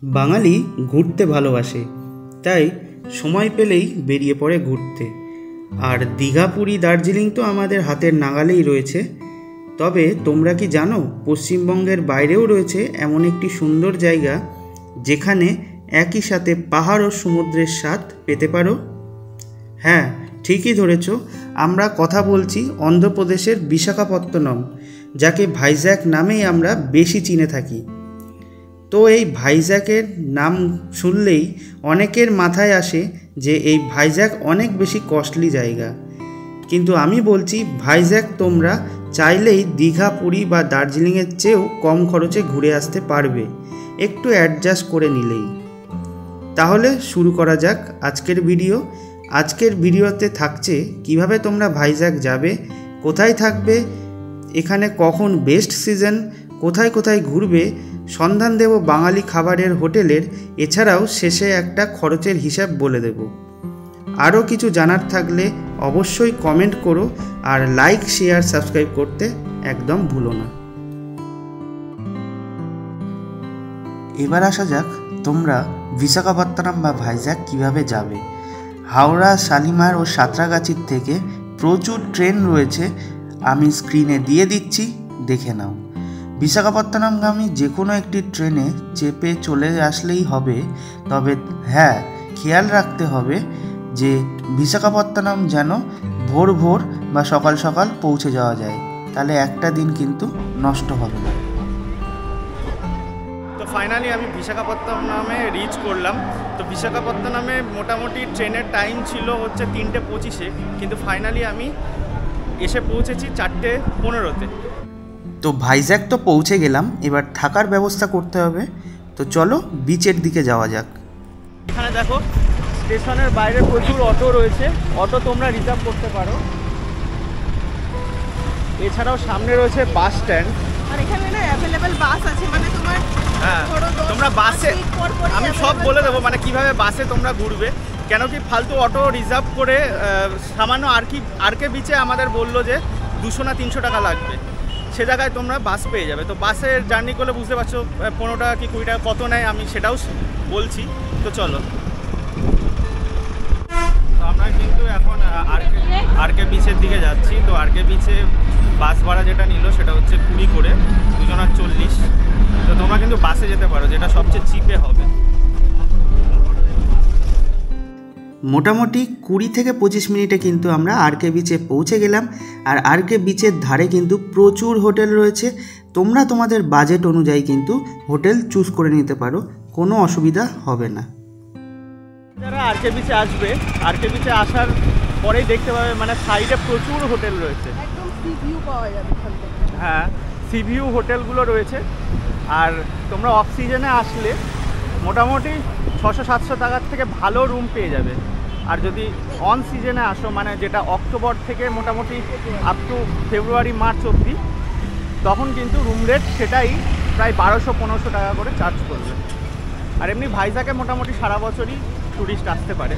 বাঙালি ঘুরতে ভালোবাসে, তাই সময় পেলেই বেরিয়ে পড়ে ঘুরতে। আর দীঘা, পুরী, দার্জিলিং তো আমাদের হাতের নাগালেই রয়েছে। তবে তোমরা কি জানো, পশ্চিমবঙ্গের বাইরেও রয়েছে এমন একটি সুন্দর জায়গা যেখানে একই সাথে পাহাড় ও সমুদ্রের স্বাদ পেতে পারো? হ্যাঁ, ঠিকই ধরেছ, আমরা কথা বলছি অন্ধ্রপ্রদেশের বিশাখাপত্তনম, যাকে ভাইজ্যাক নামেই আমরা বেশি চিনে থাকি। তো এই ভাইজ্যাকের নাম শুনলেই অনেকের মাথায় আসে যে এই ভাইজ্যাক অনেক বেশি কস্টলি জায়গা, কিন্তু আমি বলছি ভাইজ্যাক তোমরা চাইলেই দীঘা, পুরী বা দার্জিলিংয়ের চেয়েও কম খরচে ঘুরে আসতে পারবে, একটু অ্যাডজাস্ট করে নিলেই। তাহলে শুরু করা যাক আজকের ভিডিও। আজকের ভিডিওতে থাকছে কিভাবে তোমরা ভাইজ্যাক যাবে, কোথায় থাকবে, এখানে কখন বেস্ট সিজন, কোথায় কোথায় ঘুরবে, সন্ধান দেব বাঙালি খাবারের হোটেলের, এছাড়াও শেষে একটা খরচের হিসাব বলে দেব। আরও কিছু জানার থাকলে অবশ্যই কমেন্ট করো, আর লাইক, শেয়ার, সাবস্ক্রাইব করতে একদম ভুলো না। এবার আসা যাক তোমরা বিশাখাপত্তনম বা ভাইজ্যাক কিভাবে যাবে। হাওড়া, শালিমার ও সাঁতরাগাছির থেকে প্রচুর ট্রেন রয়েছে, আমি স্ক্রিনে দিয়ে দিচ্ছি, দেখে নাও। বিশাখাপত্তনমগামী যে কোনো একটি ট্রেনে চেপে চলে আসলেই হবে। তবে হ্যাঁ, খেয়াল রাখতে হবে যে বিশাখাপত্তনম যেন ভোর ভোর বা সকাল সকাল পৌঁছে যাওয়া যায়, তাহলে একটা দিন কিন্তু নষ্ট হবে না। তো ফাইনালি আমি বিশাখাপত্তনমে রিচ করলাম। তো বিশাখাপত্তনমে মোটামুটি ট্রেনের টাইম ছিল হচ্ছে 3:25, কিন্তু ফাইনালি আমি এসে পৌঁছেছি 4:15-তে। তো ভাইজ্যাক তো পৌঁছে গেলাম, এবার থাকার ব্যবস্থা করতে হবে। তো চলো বিচের দিকে যাওয়া যাক। এখানে দেখো স্টেশনের বাইরে প্রচুর অটো রয়েছে, অটো তোমরা রিজার্ভ করতে পারো। এছাড়াও সামনে রয়েছে বাস স্ট্যান্ড, আর এখানে না অ্যাভেলেবল বাস আছে, মানে তোমার হ্যাঁ তোমরা বাসে, আমি সব বলে দেবো মানে কিভাবে বাসে তোমরা ঘুরবে। কেন কি ফালতু অটো রিজার্ভ করে সামান্য আরকে বিচে আমাদের বললো যে 200 না 300 টাকা লাগবে, সে জায়গায় তোমরা বাস পেয়ে যাবে। তো বাসের জার্নি করলে বুঝতে পারছো 15 টাকা কি 20 টাকা কত নেয়, আমি সেটাও বলছি। তো চলো, তো আমরা কিন্তু এখন আরকে বিচের দিকে যাচ্ছি। তো আরকে বিচে বাস ভাড়া যেটা নিল সেটা হচ্ছে 20 করে, দুজনের 40। তো তোমরা কিন্তু বাসে যেতে পারো, যেটা সবচেয়ে চিপে হবে। মোটামুটি 20 থেকে 25 মিনিটে কিন্তু আমরা আরকে বিচে পৌঁছে গেলাম। আর আরকে বিচের ধারে কিন্তু প্রচুর হোটেল রয়েছে, তোমরা তোমাদের বাজেট অনুযায়ী কিন্তু হোটেল চুজ করে নিতে পারো, কোনো অসুবিধা হবে না। যারা আরকে বিচে আসবে, আরকে বিচে আসার পরেই দেখতে পাবে মানে সাইডে প্রচুর হোটেল রয়েছে, একদম সি ভিউ পাওয়া যাবে এখান থেকে। হ্যাঁ, সি ভিউ হোটেলগুলো রয়েছে। আর তোমরা অফ সিজনে আসলে মোটামুটি 600-700 টাকার থেকে ভালো রুম পেয়ে যাবে। আর যদি অন সিজনে আসো, মানে যেটা অক্টোবর থেকে মোটামুটি আপ টু ফেব্রুয়ারি, মার্চ অবধি, তখন কিন্তু রুম রেট সেটাই প্রায় 1200-1500 টাকা করে চার্জ করবে। আর এমনি ভাইজ্যাকে মোটামুটি সারা বছরই টুরিস্ট আসতে পারে।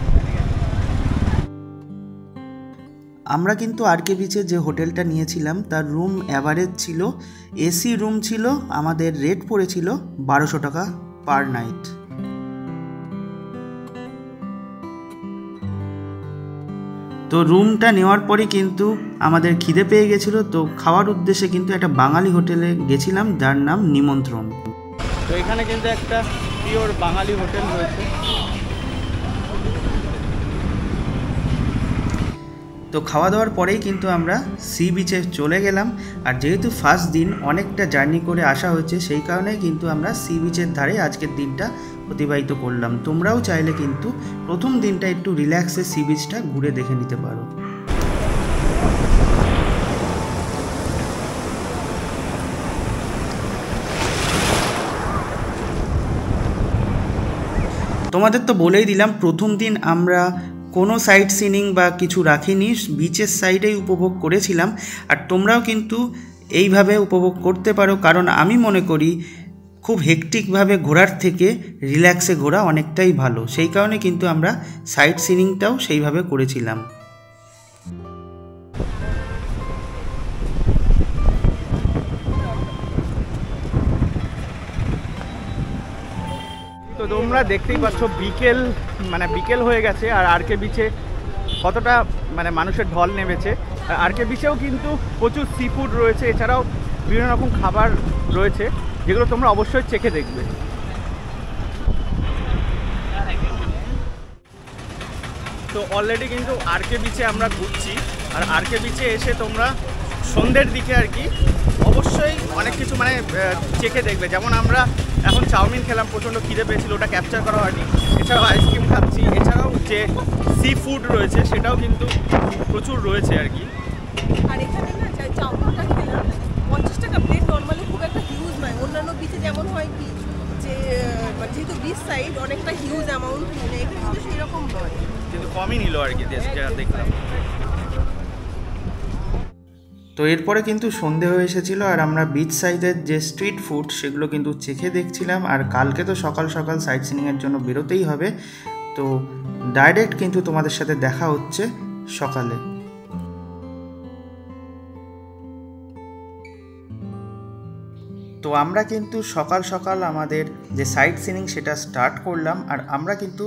আমরা কিন্তু আরকে বিচে যে হোটেলটা নিয়েছিলাম তার রুম অ্যাভারেজ ছিল, এসি রুম ছিল, আমাদের রেট পড়েছিল 1200 টাকা পার নাইট। তো রুমটা নেওয়ার পরে কিন্তু আমাদের খিদে পেয়ে গেছিলো, তো খাওয়ার উদ্দেশ্যে কিন্তু একটা বাঙালি হোটেলে গেছিলাম যার নাম নিমন্ত্রণ। তো এখানে কিন্তু একটা পিওর বাঙালি হোটেল রয়েছে। তো খাওয়া দাওয়ার পরেই কিন্তু আমরা সি বিচে চলে গেলাম। আর যেহেতু ফার্স্ট দিন অনেকটা জার্নি করে আসা হয়েছে, সেই কারণেই কিন্তু আমরা সি বিচের ধারে আজকের দিনটা অতিবাহিত করলাম। তোমরাও চাইলে কিন্তু প্রথম দিনটা একটু রিল্যাক্সে সি বিচটা ঘুরে দেখে নিতে পারো। তোমাদের তো বলেই দিলাম, প্রথম দিন আমরা কোনো সাইট সিনিং বা কিছু রাখিনি, বিচের সাইডেই উপভোগ করেছিলাম। আর তোমরাও কিন্তু এইভাবে উপভোগ করতে পারো, কারণ আমি মনে করি খুব হেকটিকভাবে ঘোরার থেকে রিল্যাক্সে ঘোরা অনেকটাই ভালো। সেই কারণে কিন্তু আমরা সাইট সিনিংটাও সেইভাবে করেছিলাম। তো তোমরা দেখতেই পাচ্ছ বিকেল হয়ে গেছে, আর আরকে বিচে কতটা মানে মানুষের ঢল নেমেছে। আরকে বিচেও কিন্তু প্রচুর সি ফুড রয়েছে, এছাড়াও বিভিন্ন রকম খাবার রয়েছে যেগুলো তোমরা অবশ্যই চেখে দেখবে। তো অলরেডি কিন্তু আরকে বিচে আমরা ঘুরছি, আর আরকে বিচে এসে তোমরা সন্ধ্যের দিকে আর কি অবশ্যই অনেক কিছু মানে চেখে দেখবে। যেমন আমরা এখন চাউমিন খেলাম, প্রচণ্ড খিদে পেয়েছিল, ওটা ক্যাপচার করা হয়নি। এছাড়াও আইসক্রিম খাচ্ছি, এছাড়াও যে সি ফুড রয়েছে সেটাও কিন্তু প্রচুর রয়েছে আর কি। আর এখানে না চাউমিনটা খেলাম 50 টাকা প্লেট, নর্মালি খুব একটা হিউজ নয়। অন্যান্য বিচে যেমন হয় কি যে যেহেতু বিচ সাইড অনেকটা হিউজ অ্যামাউন্ট নিলে, এখানে কিন্তু সেই রকম নয়, কিন্তু কমই নিল আর কি যা দেখলাম। তো এরপরে কিন্তু সন্ধে হয়ে এসেছিলো, আর আমরা বিচ সাইডের যে স্ট্রিট ফুড সেগুলো কিন্তু চেখে দেখছিলাম। আর কালকে তো সকাল সকাল সাইট সিনিংয়ের জন্য বেরোতেই হবে, তো ডাইরেক্ট কিন্তু তোমাদের সাথে দেখা হচ্ছে সকালে। তো আমরা কিন্তু সকাল সকাল আমাদের যে সাইট সিনিং সেটা স্টার্ট করলাম, আর আমরা কিন্তু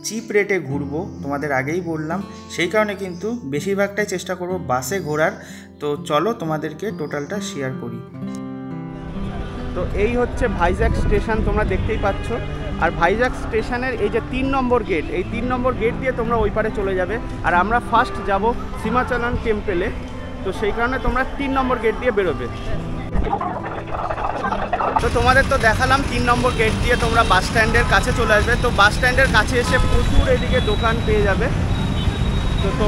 চিপ রেটে ঘুরবো, তোমাদের আগেই বললাম, সেই কারণে কিন্তু বেশিরভাগটাই চেষ্টা করব বাসে ঘোরার। তো চলো তোমাদেরকে টোটালটা শেয়ার করি। তো এই হচ্ছে ভাইজ্যাক স্টেশন, তোমরা দেখতেই পাচ্ছ। আর ভাইজ্যাক স্টেশনের এই যে 3 নম্বর গেট, এই 3 নম্বর গেট দিয়ে তোমরা ওই পারে চলে যাবে। আর আমরা ফার্স্ট যাব সীমাচলন টেম্পেলে, তো সেই কারণে তোমরা 3 নম্বর গেট দিয়ে বেরোবে। তো তোমাদের তো দেখালাম 3 নম্বর গেট দিয়ে তোমরা বাস স্ট্যান্ডের কাছে চলে আসবে। তো বাস স্ট্যান্ডের কাছে এসে প্রচুর এদিকে দোকান পেয়ে যাবে। তো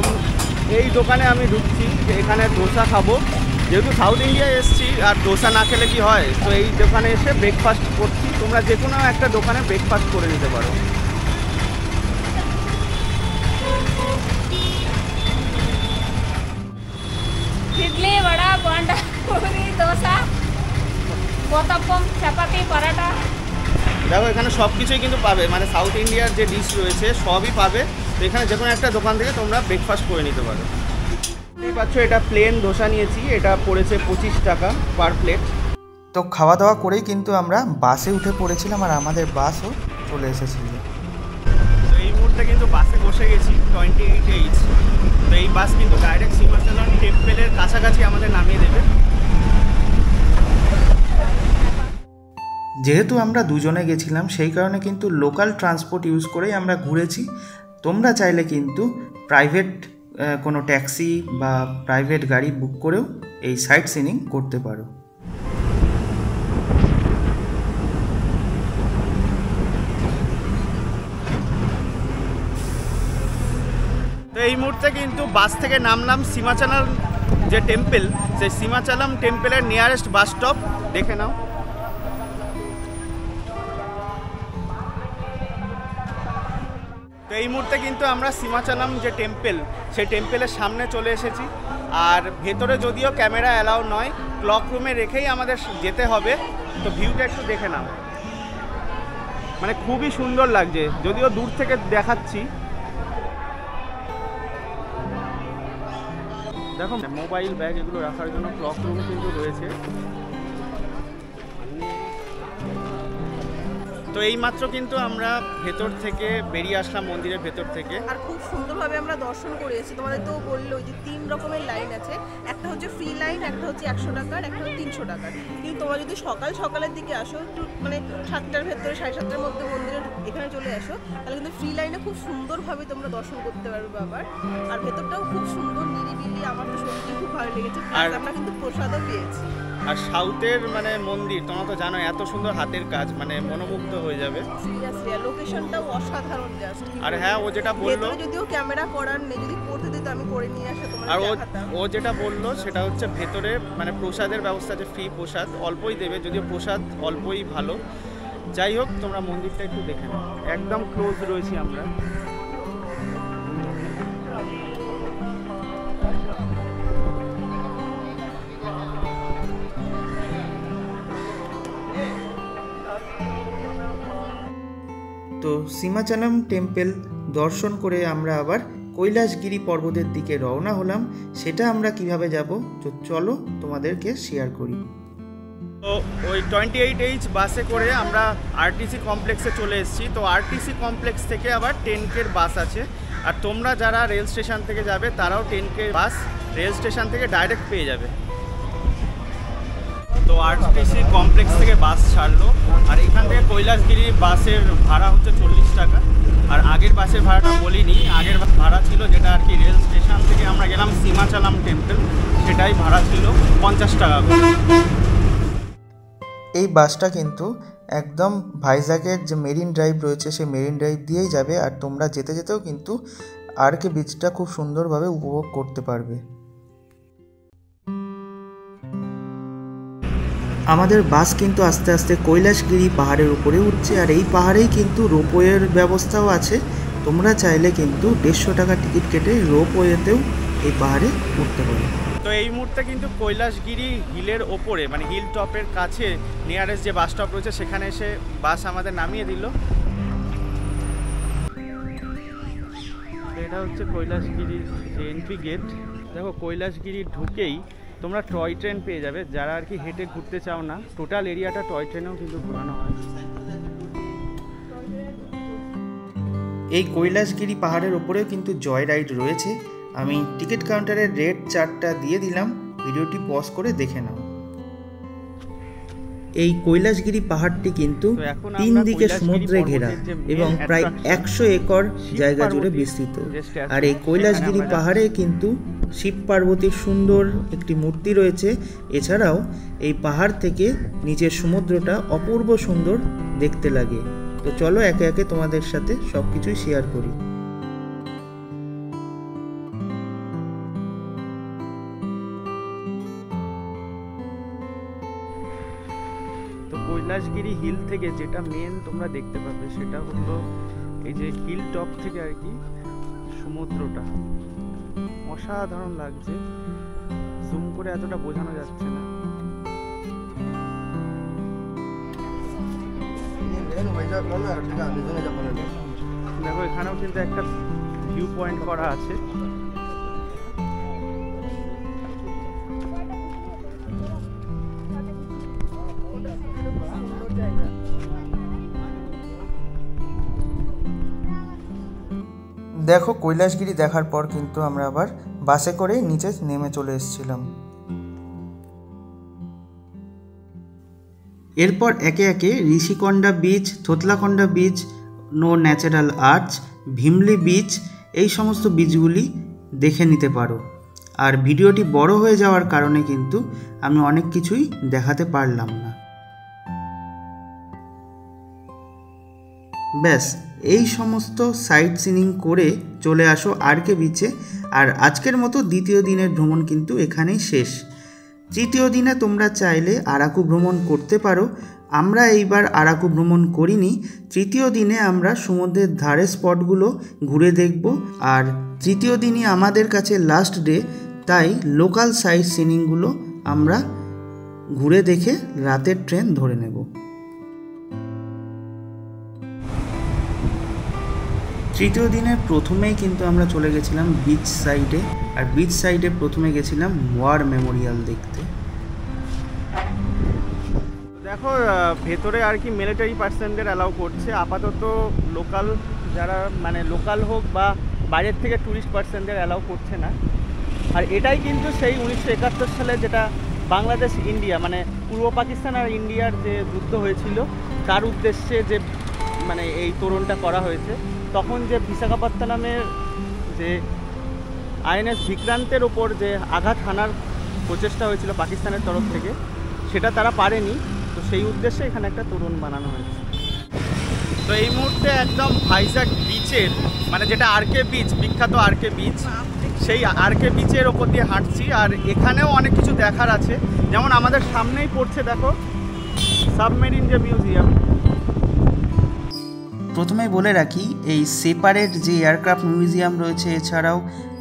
এই দোকানে আমি ঢুকছি, যে এখানে ধোসা খাবো, যেহেতু সাউথ ইন্ডিয়ায় এসেছি আর ধোসা না খেলে কি হয়। তো এই দোকানে এসে ব্রেকফাস্ট করছি, তোমরা যে কোনো একটা দোকানে ব্রেকফাস্ট করে নিতে পারো। ইডলি, বড়া, বোন্ডা, পুরি, দোসা, উত্তপম, চাপাতি, পরোটা। দেখো এখানে সব কিছুই কিন্তু পাবে, মানে সাউথ ইন্ডিয়ার যে ডিশ রয়েছে সবই পাবে। তো এখানে যে কোনো একটা দোকান থেকে তোমরা ব্রেকফাস্ট করে নিতে পারো। দেখতেই পাচ্ছ এটা প্লেন ধোসা নিয়েছি, এটা পড়েছে 25 টাকা পার প্লেট। তো খাওয়া দাওয়া করেই কিন্তু আমরা বাসে উঠে পড়েছিলাম, আর আমাদের বাসও চলে এসেছিল। তো এই মুহূর্তে কিন্তু বাসে বসে গেছি 28H। তো এই বাস কিন্তু ডাইরেক্ট সীমাচলন টেম্পেলের কাছাকাছি আমাদের নামিয়ে দেবে। যেহেতু আমরা দুজনে গেছিলাম সেই কারণে কিন্তু লোকাল ট্রান্সপোর্ট ইউজ করেই আমরা ঘুরেছি। তোমরা চাইলে কিন্তু প্রাইভেট কোনো ট্যাক্সি বা প্রাইভেট গাড়ি বুক করেও এই সাইট সিনিং করতে পারো। তো এই মুহূর্তে কিন্তু বাস থেকে নামলাম সীমাচলম যে টেম্পেল, সেই সীমাচলম টেম্পেলের নিয়ারেস্ট বাস স্টপ দেখে নাও। তো এই মুহূর্তে কিন্তু আমরা সীমাচলম যে টেম্পেল, সেই টেম্পেলের সামনে চলে এসেছি। আর ভেতরে যদিও ক্যামেরা অ্যালাউ নয়, ক্লক রুমে রেখেই আমাদের যেতে হবে। তো ভিউটা একটু দেখে নাও, মানে খুবই সুন্দর লাগছে, যদিও দূর থেকে দেখাচ্ছি। দেখো মোবাইল ব্যাগ এগুলো রাখার জন্য ক্লক রুম কিন্তু রয়েছে। তো এইমাত্র কিন্তু আমরা ভেতর থেকে বেরিয়ে আসলাম, মন্দিরের ভেতর থেকে। আর খুব সুন্দরভাবে আমরা দর্শন করে এসেছি। তোমাদের তো বললো যে 3 রকমের লাইন আছে, একটা হচ্ছে ফ্রি লাইন, একটা হচ্ছে 100 টাকার, একটা হচ্ছে 300 টাকার। কিন্তু তোমরা যদি সকালের দিকে আসো, একটু মানে 7টার ভেতরে 7:30টার মধ্যে মন্দিরের এখানে চলে আসো, তাহলে কিন্তু ফ্রি লাইনে খুব সুন্দরভাবে তোমরা দর্শন করতে পারবে বাবার। আর ভেতরটাও খুব সুন্দর নিরিবিলি, আমার তো সত্যি খুব ভালো লেগেছে। আর আমরা কিন্তু প্রসাদও পেয়েছি। আর সাউথের মানে মন্দির তোমরা তো জানো, এত সুন্দর হাতের কাজ, মানে মনোমুগ্ধ হয়ে যাবে। সিরিয়াসলি লোকেশনটাও অসাধারণ জাস্ট। আর হ্যাঁ, ও যেটা বললো, যদিও ক্যামেরা করার নেই, যদি করতে দিত আমি করে নিয়ে আসা তোমাদের আর দেখাতাম। ও যেটা বললো সেটা হচ্ছে ভেতরে মানে প্রসাদের ব্যবস্থা আছে, ফ্রি প্রসাদ অল্পই দেবে, যদিও প্রসাদ অল্পই ভালো। যাই হোক, তোমরা মন্দিরটা একটু দেখে নাও, একদম ক্লোজ রয়েছি আমরা। তো সীমাচলম টেম্পল দর্শন করে আমরা আবার কৈলাসগিরি পর্বতের দিকে রওনা হলাম। সেটা আমরা কিভাবে যাব, তো চলো তোমাদেরকে শেয়ার করি। তো ওই 28H বাসে করে আমরা আরটিসি কমপ্লেক্সে চলে এসেছি। তো আরটিসি কমপ্লেক্স থেকে আবার 10K বাস আছে, আর তোমরা যারা রেল স্টেশন থেকে যাবে তারাও 10K বাস রেল স্টেশন থেকে ডাইরেক্ট পেয়ে যাবে। তো আরটিসি কমপ্লেক্স থেকে বাস ছাড়লো, আর এখান থেকে কৈলাসগিরি বাসের ভাড়া হচ্ছে 40 টাকা। আর আগের বাসের ভাড়াটা বলিনি, আগের ভাড়া ছিল যেটা আর কি রেল স্টেশন থেকে আমরা গেলাম সীমাচালাম টেম্পল, সেটাই ভাড়া ছিল 50 টাকা করে। এই বাসটা কিন্তু একদম ভাইজ্যাগের যে মেরিন ড্রাইভ রয়েছে সেই মেরিন ড্রাইভ দিয়েই যাবে, আর তোমরা যেতে যেতেও কিন্তু আরকে বিচটা খুব সুন্দরভাবে উপভোগ করতে পারবে। আমাদের বাস কিন্তু আস্তে আস্তে কৈলাসগিরি পাহাড়ের উপরে উঠছে, আর এই পাহাড়েই কিন্তু রোপওয়ের ব্যবস্থাও আছে। তোমরা চাইলে কিন্তু 150 টাকা টিকিট কেটে রোপওয়েতেও এই পাহাড়ে উঠতে পারো। তো এই মুহূর্তে কিন্তু কৈলাসগিরি হিলের ওপরে মানে হিল টপের কাছে নিয়ারেস্ট যে বাস স্টপ রয়েছে সেখানে এসে বাস আমাদের নামিয়ে দিল। এটা হচ্ছে কৈলাসগিরির যে এন্ট্রি গেট। দেখো কৈলাসগিরি ঢুকেই তোমরা টয় ট্রেন পেয়ে যাবে, যারা আর কি হেঁটে ঘুরতে চাও না। টোটাল এরিয়াটা টয় ট্রেনেও কিন্তু ঘোরানো হয়। এই কৈলাসগিরি পাহাড়ের ওপরেও কিন্তু জয় রাইড রয়েছে। আমি টিকিট কাউন্টারের রেট চার্টটা দিয়ে দিলাম, ভিডিওটি পজ করে দেখে নাও। এই কৈলাসগিরি পাহাড়টি কিন্তু 3 দিকে সমুদ্রে ঘেরা এবং প্রায় 100 একর জায়গা জুড়ে বিস্তৃত। আর এই কৈলাসগিরি পাহাড়ে কিন্তু শিব পার্বতীর সুন্দর একটি মূর্তি রয়েছে। এছাড়াও এই পাহাড় থেকে নিচের সমুদ্রটা অপূর্ব সুন্দর দেখতে লাগে। তো চলো একে একে তোমাদের সাথে সব কিছুই শেয়ার করি। তো কৈলাসগিরি হিল থেকে যেটা মেন তোমরা দেখতে পাবে সেটা হলো এই যে হিল টপ থেকে আর কি সমুদ্রটা অসাধারণ লাগছে, জুম করে এতটা বোঝানো যাচ্ছে না। দেখো এখানেও কিন্তু একটা ভিউ পয়েন্ট করা আছে। দেখো কৈলাসগিরি দেখার পর কিন্তু আমরা আবার বাসে করে নিচে নেমে চলে এসেছিলাম। এরপর একে একে ঋষিকোন্ডা বিচ, থোতলাকোন্ডা বিচ, নো ন্যাচারাল আর্চ, ভীমলি বিচ, এই সমস্ত বিচগুলি দেখে নিতে পারো। আর ভিডিওটি বড় হয়ে যাওয়ার কারণে কিন্তু আমি অনেক কিছুই দেখাতে পারলাম না। ব্যাস এই সমস্ত সাইট সিনিং করে চলে আসো আরকে বিচে। আর আজকের মতো দ্বিতীয় দিনের ভ্রমণ কিন্তু এখানেই শেষ। তৃতীয় দিনে তোমরা চাইলে আরাকু ভ্রমণ করতে পারো। আমরা এইবার আরাকু ভ্রমণ করিনি। তৃতীয় দিনে আমরা সমুদ্রের ধারে স্পটগুলো ঘুরে দেখব। আর তৃতীয় দিনই আমাদের কাছে লাস্ট ডে, তাই লোকাল সাইট সিনিংগুলো আমরা ঘুরে দেখে রাতের ট্রেন ধরে নেব। তৃতীয় দিনের প্রথমেই কিন্তু আমরা চলে গেছিলাম বিচ সাইডে, আর বিচ সাইডে প্রথমে গেছিলাম ওয়ার মেমোরিয়াল দেখতে। দেখো ভেতরে আর কি মিলিটারি পার্সনদের অ্যালাউ করছে আপাতত, লোকাল যারা মানে লোকাল হোক বা বাইরের থেকে ট্যুরিস্ট পার্সনদের অ্যালাউ করছে না। আর এটাই কিন্তু সেই 1971 সালে যেটা বাংলাদেশ ইন্ডিয়া মানে পূর্ব পাকিস্তান আর ইন্ডিয়ার যে যুদ্ধ হয়েছিল তার উদ্দেশ্যে যে মানে এই তোরণটা করা হয়েছে। তখন যে বিশাখাপত্তনমের যে আইএনএস বিক্রান্তের ওপর যে আঘাত হানার প্রচেষ্টা হয়েছিল পাকিস্তানের তরফ থেকে, সেটা তারা পারেনি। তো সেই উদ্দেশ্যে এখানে একটা তোরণ বানানো হয়েছে। তো এই মুহূর্তে একদম ভাইজ্যাগ বিচের মানে যেটা আরকে বিচ, বিখ্যাত আরকে বিচ, সেই আরকে বিচের ওপর দিয়ে হাঁটছি। আর এখানেও অনেক কিছু দেখার আছে, যেমন আমাদের সামনেই পড়ছে দেখো সাবমেরিন যে মিউজিয়াম। প্রথমেই বলে রাখি, এই সেপারেট যে এয়ারক্রাফট মিউজিয়াম রয়েছে এছাড়াও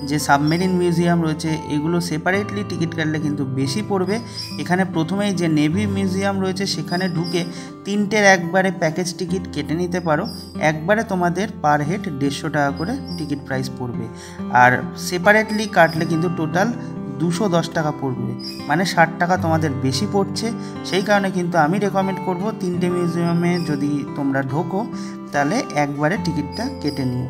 যে সাবমেরিন মিউজিয়াম রয়েছে এগুলো সেপারেটলি টিকিট কাটলে কিন্তু বেশি পড়বে। এখানে প্রথমেই যে নেভি মিউজিয়াম রয়েছে সেখানে ঢুকে 3টের একবারে প্যাকেজ টিকিট কেটে নিতে পারো। একবারে তোমাদের পার হেড 150 টাকা করে টিকিট প্রাইস পড়বে। আর সেপারেটলি কাটলে কিন্তু টোটাল 210 টাকা পড়বে। মানে 60 টাকা তোমাদের বেশি পড়ছে। সেই কারণে কিন্তু আমি রেকমেন্ড করব 3টে মিউজিয়ামে যদি তোমরা ঢোকো তাহলে একবারে টিকিটটা কেটে নিও।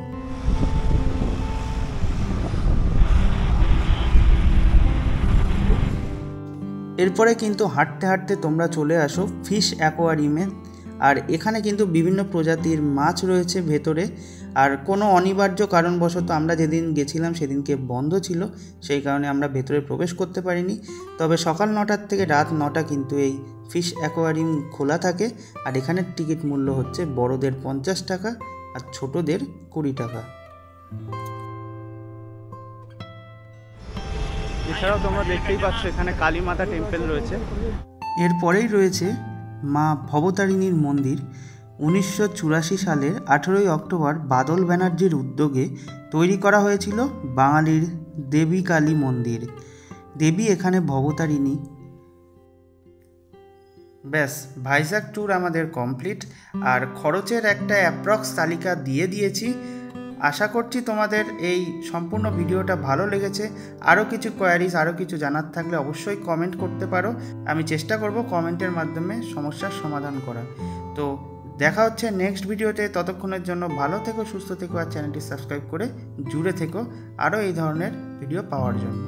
এরপরে কিন্তু হাঁটতে হাঁটতে তোমরা চলে আসো ফিশ অ্যাকোয়ারিয়ামে। আর এখানে কিন্তু বিভিন্ন প্রজাতির মাছ রয়েছে ভেতরে। আর কোনো অনিবার্য কারণবশত আমরা যেদিন গেছিলাম সেদিনকে বন্ধ ছিল, সেই কারণে আমরা ভেতরে প্রবেশ করতে পারিনি। তবে সকাল 9টার থেকে রাত 9টা কিন্তু এই ফিশ অ্যাকোয়ারিয়াম খোলা থাকে। আর এখানের টিকিট মূল্য হচ্ছে বড়দের 50 টাকা আর ছোটদের 20 টাকা। এছাড়াও তোমরা দেখতেই পাচ্ছ এখানে কালী মাতা টেম্পল রয়েছে। এরপরেই রয়েছে মা ভবতারিণীর মন্দির। 1984 সালের 18ই অক্টোবর বাদল ব্যানার্জির উদ্যোগে তৈরি করা হয়েছিল বাঙালির দেবী কালী মন্দির। দেবী এখানে ভবতারিণী। ব্যাস, ভাইজ্যাক ট্যুর আমাদের কমপ্লিট। আর খরচের একটা অ্যাপ্রক্স তালিকা দিয়ে দিয়েছি। আশা করছি তোমাদের এই সম্পূর্ণ ভিডিওটা ভালো লেগেছে। আরও কিছু কোয়ারিজ, আরও কিছু জানার থাকলে অবশ্যই কমেন্ট করতে পারো। আমি চেষ্টা করব কমেন্টের মাধ্যমে সমস্যার সমাধান করা। তো দেখা হচ্ছে নেক্সট ভিডিওতে। ততক্ষণের জন্য ভালো থেকো, সুস্থ থেকো আর চ্যানেলটি সাবস্ক্রাইব করে জুড়ে থেকো আরও এই ধরনের ভিডিও পাওয়ার জন্য।